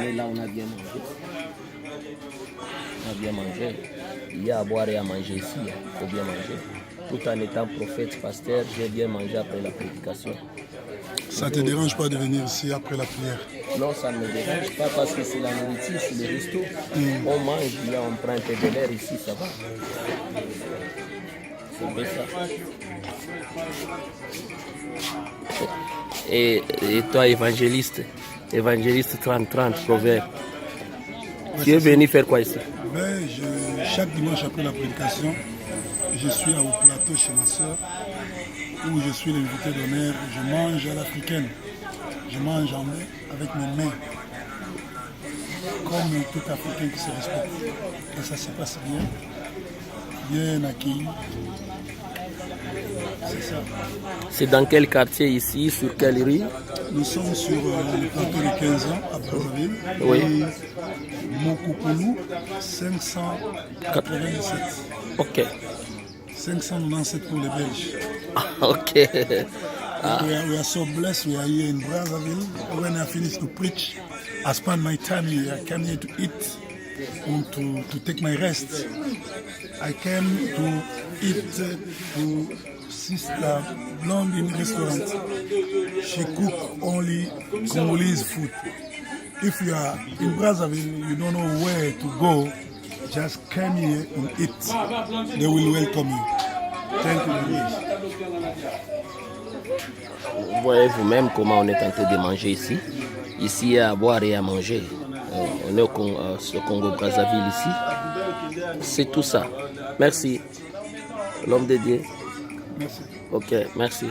est là, on a bien mangé. On a bien mangé. Il y a à boire et à manger ici. Il faut bien manger. Tout en étant prophète, pasteur, j'ai bien mangé après la prédication. Ça ne te dérange pas de venir ici après la prière? Non, ça ne me dérange pas parce que c'est la nourriture, c'est le resto. On mange, là, on prend un peu de l'air ici, ça va. C'est bien ça. Et toi, évangéliste 30-30, proverbe, tu es venu faire quoi ici? Ben, chaque dimanche après la prédication, je suis au plateau chez ma soeur, où je suis l'invité d'honneur. Je mange à l'africaine. Je mange avec mes mains, comme tout Africain qui se respecte. Et ça se passe bien accueilli. C'est ça. C'est dans quel quartier ici? Sur quelle rue? Nous sommes sur le plateau de 15 ans à Brazzaville. Oui. Mokopoulou, 587. Ok. 597 pour les Belges. Ok. We are so blessed. We are here in Brazzaville. When I finish to preach, I spend my time here. I came here to eat and to take my rest. I came to eat to Sister Blonde in restaurant. She cook only Congolese food. If you are in Brazzaville, you don't know where to go, just come here and eat. They will welcome you. Thank you very much. Vous voyez vous-même comment on est en train de manger ici. Ici, il y a à boire et à manger. On est au Congo-Brazzaville ici. C'est tout ça. Merci. L'homme de Dieu. Merci. Ok, merci.